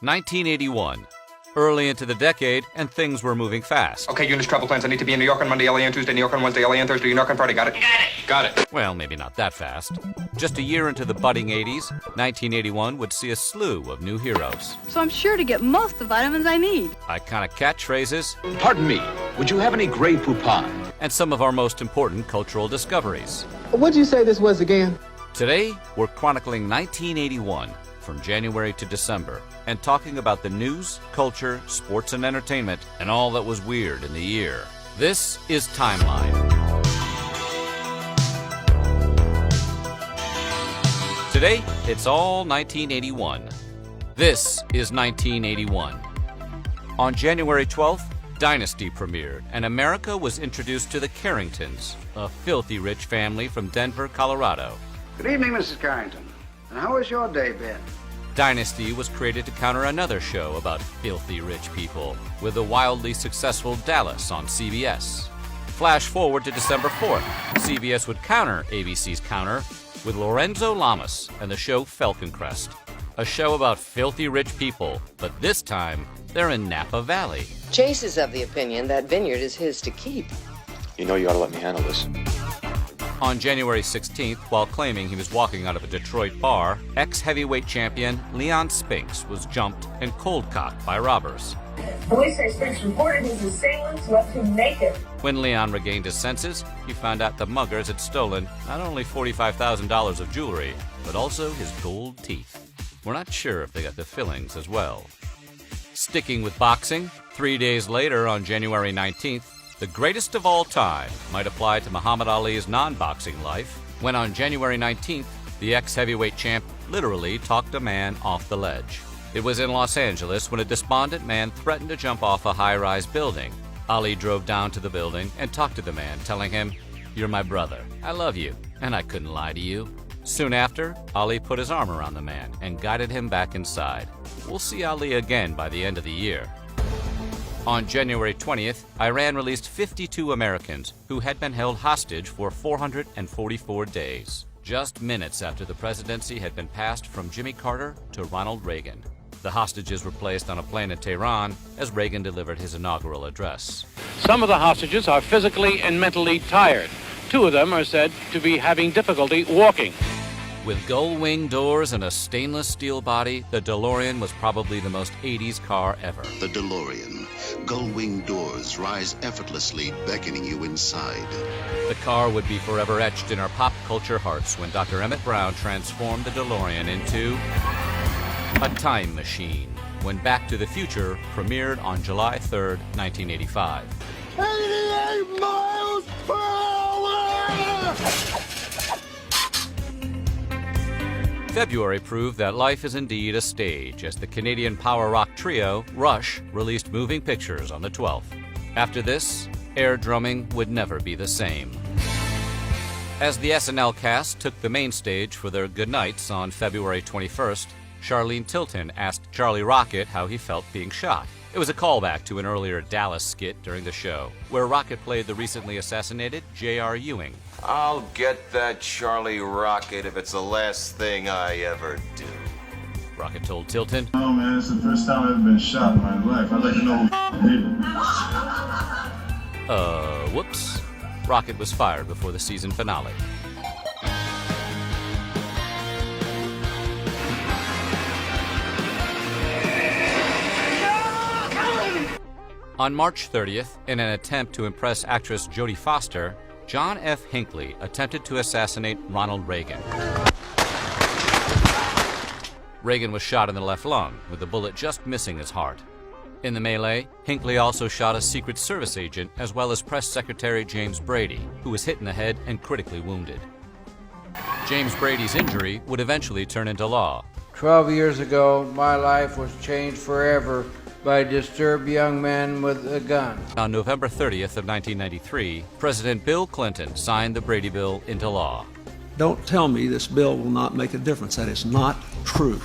1981. Early into the decade, and things were moving fast. Okay, units, travel plans. I need to be in New York on Monday, LA on Tuesday, New York on Wednesday, LA on Thursday, New York on Friday. Got it? Got it. Well, maybe not that fast. Just a year into the budding 80s, 1981 would see a slew of new heroes. So I'm sure to get most of the vitamins I need. Iconic catchphrases. Pardon me, would you have any Grey Poupon? And some of our most important cultural discoveries. What'd you say this was again? Today, we're chronicling 1981 from January to December and talking about the news, culture, sports, and entertainment, and all that was weird in the year. This is Timeline. Today, it's all 1981. This is 1981. On January 12th, Dynasty premiered, and America was introduced to the Carringtons, a filthy rich family from Denver, Colorado. Good evening, Mrs. Carrington. And how has your day been? Dynasty was created to counter another show about filthy rich people, with the wildly successful Dallas on CBS. Flash forward to December 4th. CBS would counter ABC's Counter with Lorenzo Lamas and the show Falcon Crest, a show about filthy rich people, but this time they're in Napa Valley. Chase is of the opinion that vineyard is his to keep. You know you ought to let me handle this. On January 16th, while claiming he was walking out of a Detroit bar, ex-heavyweight champion Leon Spinks was jumped and cold-cocked by robbers. Police say Spinks reported his assailants left him naked. When Leon regained his senses, he found out the muggers had stolen not only $45,000 of jewelry, but also his gold teeth. We're not sure if they got the fillings as well. Sticking with boxing, 3 days later on January 19th, the greatest of all time might apply to Muhammad Ali's non-boxing life, when on January 19th, the ex-heavyweight champ literally talked a man off the ledge. It was in Los Angeles when a despondent man threatened to jump off a high-rise building. Ali drove down to the building and talked to the man, telling him, "You're my brother. I love you, and I couldn't lie to you." Soon after, Ali put his arm around the man and guided him back inside. We'll see Ali again by the end of the year. On January 20th, Iran released 52 Americans who had been held hostage for 444 days, just minutes after the presidency had been passed from Jimmy Carter to Ronald Reagan. The hostages were placed on a plane in Tehran as Reagan delivered his inaugural address. Some of the hostages are physically and mentally tired. 2 of them are said to be having difficulty walking. With gull-wing doors and a stainless steel body, the DeLorean was probably the most 80s car ever. The DeLorean. Gull-wing doors rise effortlessly, beckoning you inside. The car would be forever etched in our pop culture hearts when Dr. Emmett Brown transformed the DeLorean into a time machine when Back to the Future premiered on July 3rd, 1985. 88 miles per hour! February proved that life is indeed a stage as the Canadian power rock trio Rush released Moving Pictures on the 12th. After this, air drumming would never be the same. As the SNL cast took the main stage for their goodnights on February 21st, Charlene Tilton asked Charlie Rocket how he felt being shot. It was a callback to an earlier Dallas skit during the show, where Rocket played the recently assassinated J.R. Ewing. I'll get that Charlie Rocket if it's the last thing I ever do. Rocket told Tilton, "Oh man, it's the first time I've ever been shot in my life. I'd like to know who did it." Whoops. Rocket was fired before the season finale. On March 30th, in an attempt to impress actress Jodie Foster, John F. Hinckley attempted to assassinate Ronald Reagan. Reagan was shot in the left lung, with the bullet just missing his heart. In the melee, Hinckley also shot a Secret Service agent as well as Press Secretary James Brady, who was hit in the head and critically wounded. James Brady's injury would eventually turn into law. 12 years ago, my life was changed forever by a disturbed young man with a gun. On November 30th of 1993, President Bill Clinton signed the Brady Bill into law. Don't tell me this bill will not make a difference. That is not true.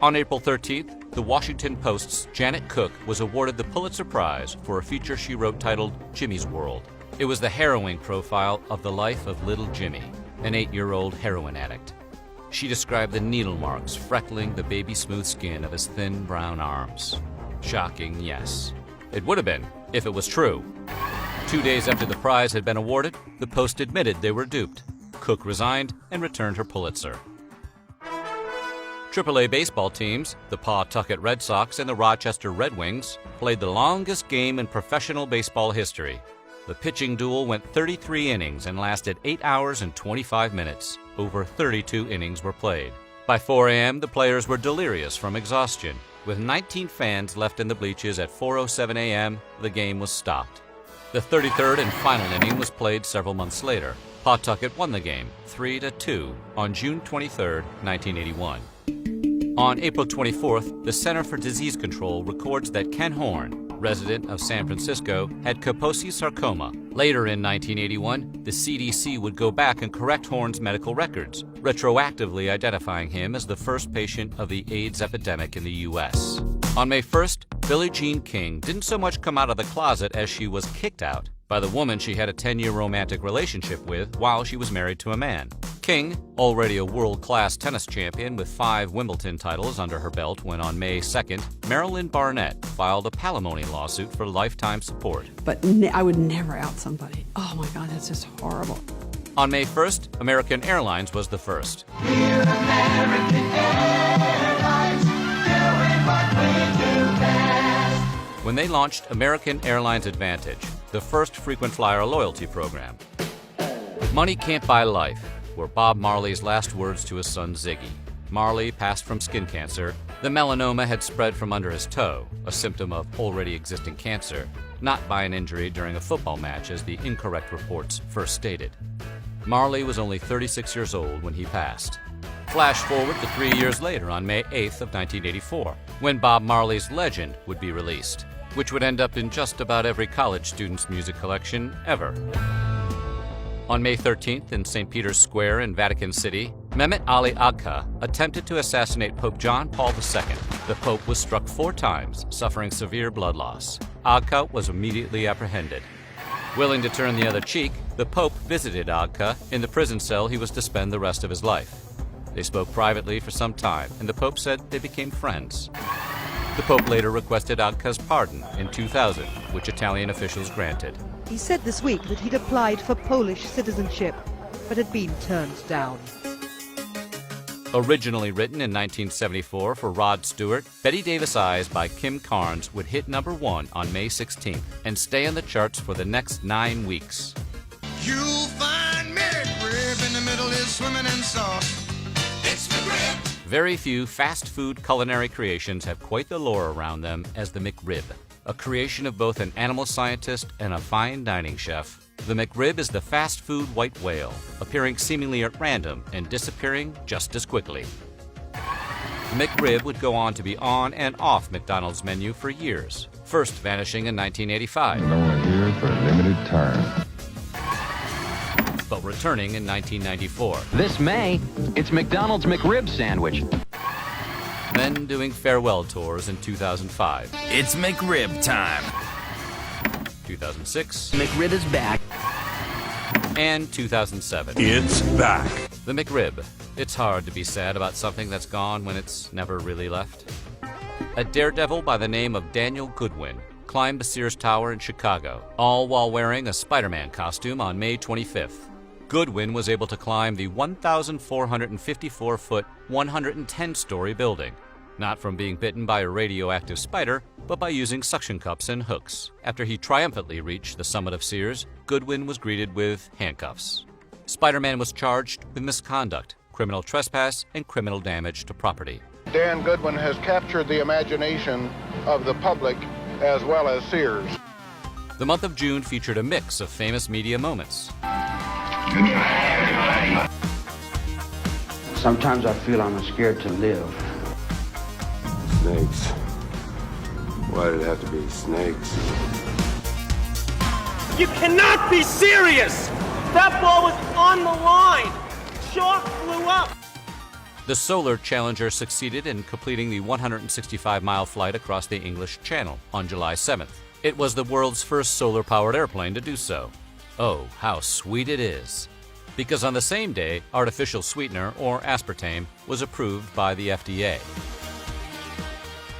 On April 13th, the Washington Post's Janet Cook was awarded the Pulitzer Prize for a feature she wrote titled Jimmy's World. It was the harrowing profile of the life of little Jimmy, an 8-year-old heroin addict. She described the needle marks freckling the baby-smooth skin of his thin brown arms. Shocking, yes. It would have been, if it was true. 2 days after the prize had been awarded, the Post admitted they were duped. Cook resigned and returned her Pulitzer. AAA baseball teams, the Pawtucket Red Sox and the Rochester Red Wings, played the longest game in professional baseball history. The pitching duel went 33 innings and lasted 8 hours and 25 minutes. Over 32 innings were played. By 4 a.m., the players were delirious from exhaustion. With 19 fans left in the bleachers at 4:07 a.m., the game was stopped. The 33rd and final inning was played several months later. Pawtucket won the game 3-2 on June 23, 1981. On April 24th, the Center for Disease Control records that Ken Horn, resident of San Francisco, had Kaposi sarcoma. Later in 1981, the CDC would go back and correct Horn's medical records, retroactively identifying him as the first patient of the AIDS epidemic in the U.S. On May 1st, Billie Jean King didn't so much come out of the closet as she was kicked out by the woman she had a 10-year romantic relationship with while she was married to a man. King, already a world-class tennis champion with 5 Wimbledon titles under her belt when on May 2nd, Marilyn Barnett filed a palimony lawsuit for lifetime support. But I would never out somebody. Oh my God, that's just horrible. On May 1st, American Airlines was the first. We're American Airlines, doing what we do best. When they launched American Airlines Advantage, the first frequent flyer loyalty program. Money Can't Buy Life were Bob Marley's last words to his son Ziggy. Marley passed from skin cancer. The melanoma had spread from under his toe, a symptom of already existing cancer, not by an injury during a football match as the incorrect reports first stated. Marley was only 36 years old when he passed. Flash forward to 3 years later on May 8th of 1984, when Bob Marley's Legend would be released, which would end up in just about every college student's music collection ever. On May 13th in St. Peter's Square in Vatican City, Mehmet Ali Agca attempted to assassinate Pope John Paul II. The Pope was struck 4 times, suffering severe blood loss. Agca was immediately apprehended. Willing to turn the other cheek, the Pope visited Agca in the prison cell he was to spend the rest of his life. They spoke privately for some time, and the Pope said they became friends. The Pope later requested Agca's pardon in 2000, which Italian officials granted. He said this week that he'd applied for Polish citizenship, but had been turned down. Originally written in 1974 for Rod Stewart, Betty Davis Eyes by Kim Carnes would hit #1 on May 16th and stay on the charts for the next 9 weeks. You'll find McRib in the middle is swimming in sauce. It's McRib. Very few fast food culinary creations have quite the lore around them as the McRib. A creation of both an animal scientist and a fine dining chef, the McRib is the fast food white whale, appearing seemingly at random and disappearing just as quickly. The McRib would go on to be on and off McDonald's menu for years, first vanishing in 1985. We're only here for a limited time. But returning in 1994. This May, it's McDonald's McRib sandwich. Then doing farewell tours in 2005. It's McRib time. 2006. McRib is back. And 2007. It's back. The McRib. It's hard to be sad about something that's gone when it's never really left. A daredevil by the name of Daniel Goodwin climbed the Sears Tower in Chicago, all while wearing a Spider-Man costume on May 25th. Goodwin was able to climb the 1,454-foot, 110-story building, not from being bitten by a radioactive spider, but by using suction cups and hooks. After he triumphantly reached the summit of Sears, Goodwin was greeted with handcuffs. Spider-Man was charged with misconduct, criminal trespass, and criminal damage to property. Dan Goodwin has captured the imagination of the public as well as Sears. The month of June featured a mix of famous media moments. Sometimes I feel I'm scared to live. Snakes. Why did it have to be snakes? You cannot be serious! That ball was on the line! Chalk flew up! The Solar Challenger succeeded in completing the 165-mile flight across the English Channel on July 7th. It was the world's first solar-powered airplane to do so. Oh, how sweet it is. because on the same day, artificial sweetener, or aspartame, was approved by the FDA.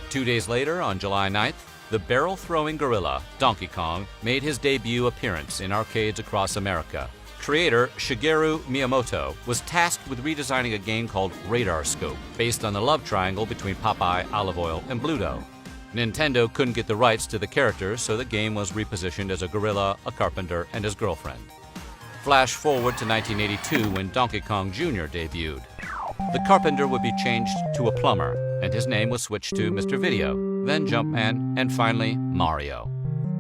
2 days later, on July 9th, the barrel-throwing gorilla, Donkey Kong, made his debut appearance in arcades across America. Creator Shigeru Miyamoto was tasked with redesigning a game called Radar Scope, based on the love triangle between Popeye, Olive Oyl, and Bluto. Nintendo couldn't get the rights to the characters, so the game was repositioned as a gorilla, a carpenter, and his girlfriend. Flash forward to 1982 when Donkey Kong Jr. debuted. The carpenter would be changed to a plumber, and his name was switched to Mr. Video, then Jumpman, and finally Mario.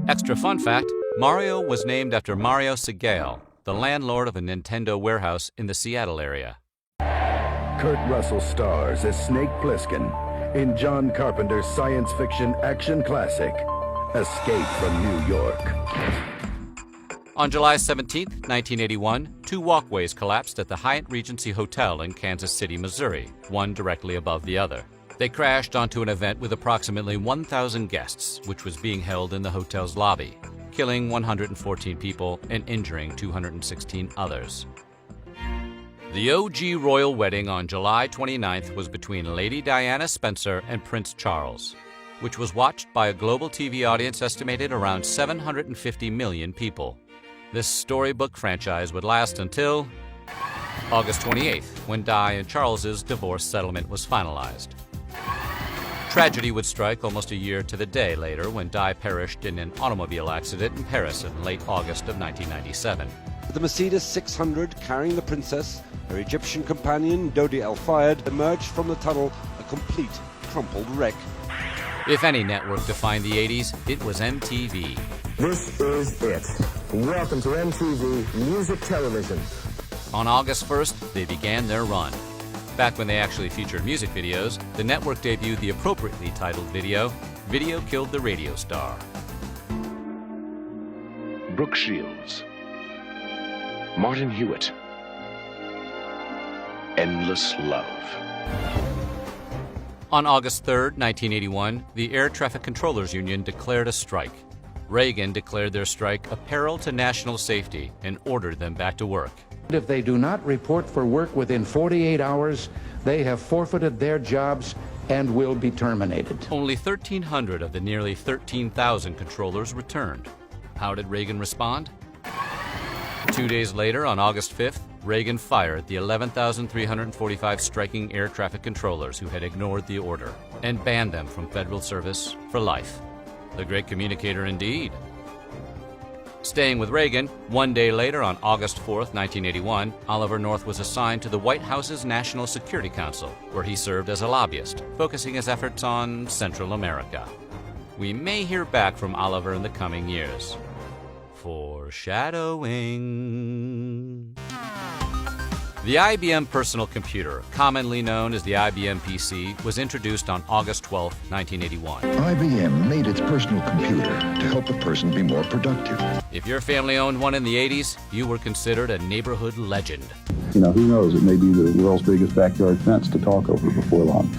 Extra fun fact, Mario was named after Mario Segale, the landlord of a Nintendo warehouse in the Seattle area. Kurt Russell stars as Snake Plissken in John Carpenter's science fiction action classic, Escape from New York. On July 17, 1981, two walkways collapsed at the Hyatt Regency Hotel in Kansas City, Missouri, one directly above the other. They crashed onto an event with approximately 1,000 guests, which was being held in the hotel's lobby, killing 114 people and injuring 216 others. The OG royal wedding on July 29th was between Lady Diana Spencer and Prince Charles, which was watched by a global TV audience estimated around 750 million people. This storybook franchise would last until August 28th, when Di and Charles's divorce settlement was finalized. Tragedy would strike almost a year to the day later when Di perished in an automobile accident in Paris in late August of 1997. The Mercedes 600 carrying the princess, her Egyptian companion Dodi El-Fayed, emerged from the tunnel a complete crumpled wreck. If any network defined the 80s, it was MTV. This is it. Welcome to MTV Music Television. On August 1st, they began their run. Back when they actually featured music videos, the network debuted the appropriately titled video, Video Killed the Radio Star. Brooke Shields, Martin Hewitt, Endless Love. On August 3rd, 1981, the Air Traffic Controllers Union declared a strike. Reagan declared their strike a peril to national safety and ordered them back to work. If they do not report for work within 48 hours, they have forfeited their jobs and will be terminated. Only 1,300 of the nearly 13,000 controllers returned. How did Reagan respond? 2 days later, on August 5th, Reagan fired the 11,345 striking air traffic controllers who had ignored the order and banned them from federal service for life. The great communicator indeed. Staying with Reagan, 1 day later, on August 4th, 1981, Oliver North was assigned to the White House's National Security Council, where he served as a lobbyist, focusing his efforts on Central America. We may hear back from Oliver in the coming years. Foreshadowing. The IBM personal computer, commonly known as the IBM PC, was introduced on August 12, 1981. IBM made its personal computer to help a person be more productive. If your family owned one in the 80s, you were considered a neighborhood legend. You know, who knows? It may be the world's biggest backyard fence to talk over before long.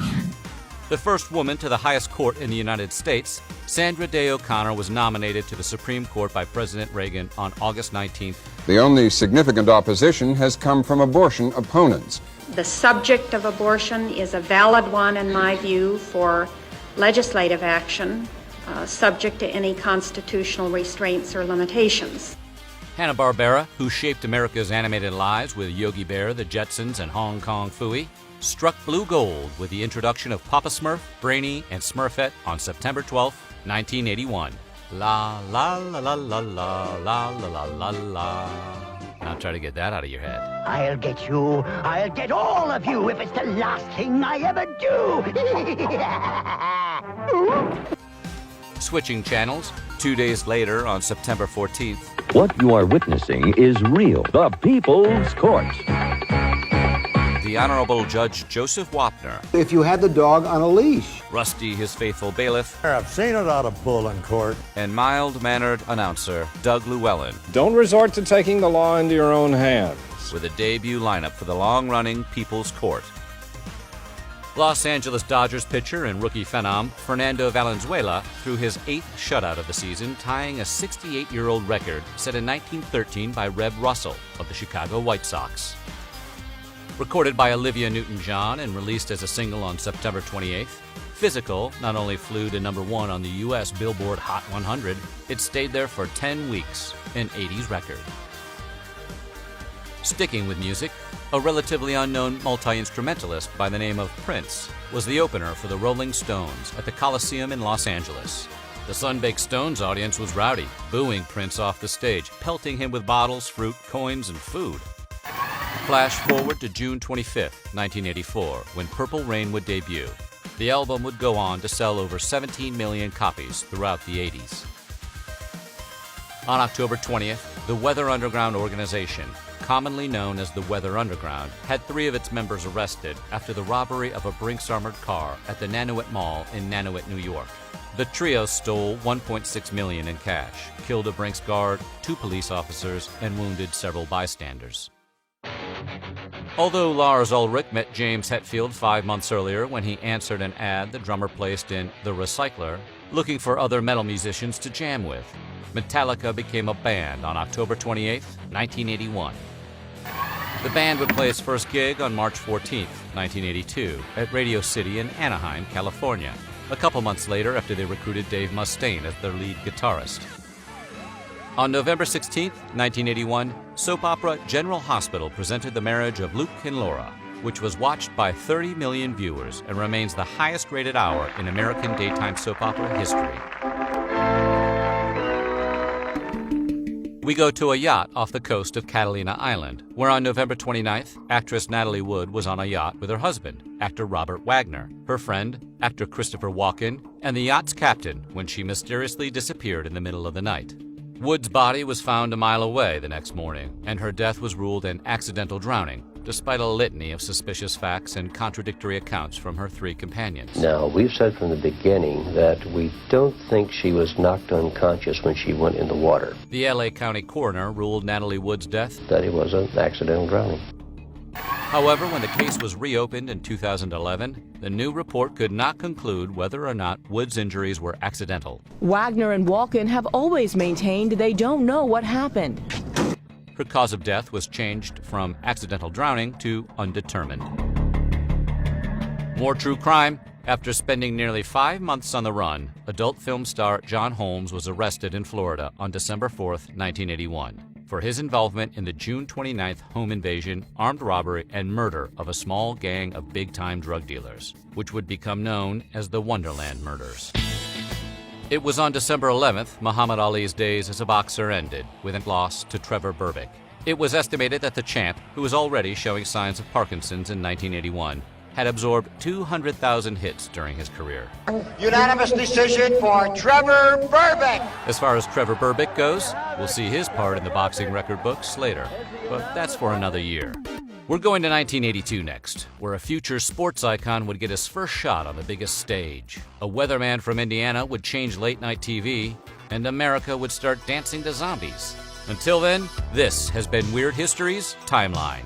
The first woman to the highest court in the United States, Sandra Day O'Connor was nominated to the Supreme Court by President Reagan on August 19th. The only significant opposition has come from abortion opponents. The subject of abortion is a valid one, in my view, for legislative action, subject to any constitutional restraints or limitations. Hanna-Barbera, who shaped America's animated lives with Yogi Bear, the Jetsons, and Hong Kong Phooey, struck blue gold with the introduction of Papa Smurf, Brainy, and Smurfette on September 12, 1981. La la la la la la la la la la. Now try to get that out of your head. I'll get you. I'll get all of you if it's the last thing I ever do. Switching channels, 2 days later on September 14th. What you are witnessing is real. The People's Court. The Honorable Judge Joseph Wapner. If you had the dog on a leash. Rusty, his faithful bailiff. I've seen it out of bull in court. And mild-mannered announcer Doug Llewellyn. Don't resort to taking the law into your own hands. With a debut lineup for the long-running People's Court. Los Angeles Dodgers pitcher and rookie phenom Fernando Valenzuela threw his 8th shutout of the season, tying a 68-year-old record set in 1913 by Reb Russell of the Chicago White Sox. Recorded by Olivia Newton-John and released as a single on September 28th, Physical not only flew to #1 on the U.S. Billboard Hot 100, it stayed there for 10 weeks, an 80s record. Sticking with music, a relatively unknown multi-instrumentalist by the name of Prince was the opener for the Rolling Stones at the Coliseum in Los Angeles. The Sun-Baked Stones audience was rowdy, booing Prince off the stage, pelting him with bottles, fruit, coins, and food. Flash forward to June 25, 1984, when Purple Rain would debut. The album would go on to sell over 17 million copies throughout the 80s. On October 20th, the Weather Underground organization, commonly known as the Weather Underground, had 3 of its members arrested after the robbery of a Brinks armored car at the Nanuet Mall in Nanuet, New York. The trio stole $1.6 million in cash, killed a Brinks guard, 2 police officers, and wounded several bystanders. Although Lars Ulrich met James Hetfield 5 months earlier when he answered an ad the drummer placed in The Recycler, looking for other metal musicians to jam with, Metallica became a band on October 28, 1981. The band would play its first gig on March 14, 1982, at Radio City in Anaheim, California, a couple months later after they recruited Dave Mustaine as their lead guitarist. On November 16, 1981, soap opera General Hospital presented The Marriage of Luke and Laura, which was watched by 30 million viewers and remains the highest-rated hour in American daytime soap opera history. We go to a yacht off the coast of Catalina Island, where on November 29th, actress Natalie Wood was on a yacht with her husband, actor Robert Wagner, her friend, actor Christopher Walken, and the yacht's captain when she mysteriously disappeared in the middle of the night. Wood's body was found a mile away the next morning, and her death was ruled an accidental drowning, despite a litany of suspicious facts and contradictory accounts from her 3 companions. Now, we've said from the beginning that we don't think she was knocked unconscious when she went in the water. The LA County coroner ruled Natalie Wood's death that it was an accidental drowning. However, when the case was reopened in 2011, the new report could not conclude whether or not Wood's injuries were accidental. Wagner and Walken have always maintained they don't know what happened. Her cause of death was changed from accidental drowning to undetermined. More true crime. After spending nearly 5 months on the run, adult film star John Holmes was arrested in Florida on December 4, 1981, for his involvement in the June 29th home invasion, armed robbery, and murder of a small gang of big-time drug dealers, which would become known as the Wonderland Murders. It was on December 11th Muhammad Ali's days as a boxer ended with a loss to Trevor Berbick. It was estimated that the champ, who was already showing signs of Parkinson's in 1981, had absorbed 200,000 hits during his career. Unanimous decision for Trevor Berbick. As far as Trevor Berbick goes, we'll see his part in the boxing record books later, but that's for another year. We're going to 1982 next, where a future sports icon would get his first shot on the biggest stage. A weatherman from Indiana would change late-night TV, and America would start dancing to zombies. Until then, this has been Weird History's Timeline.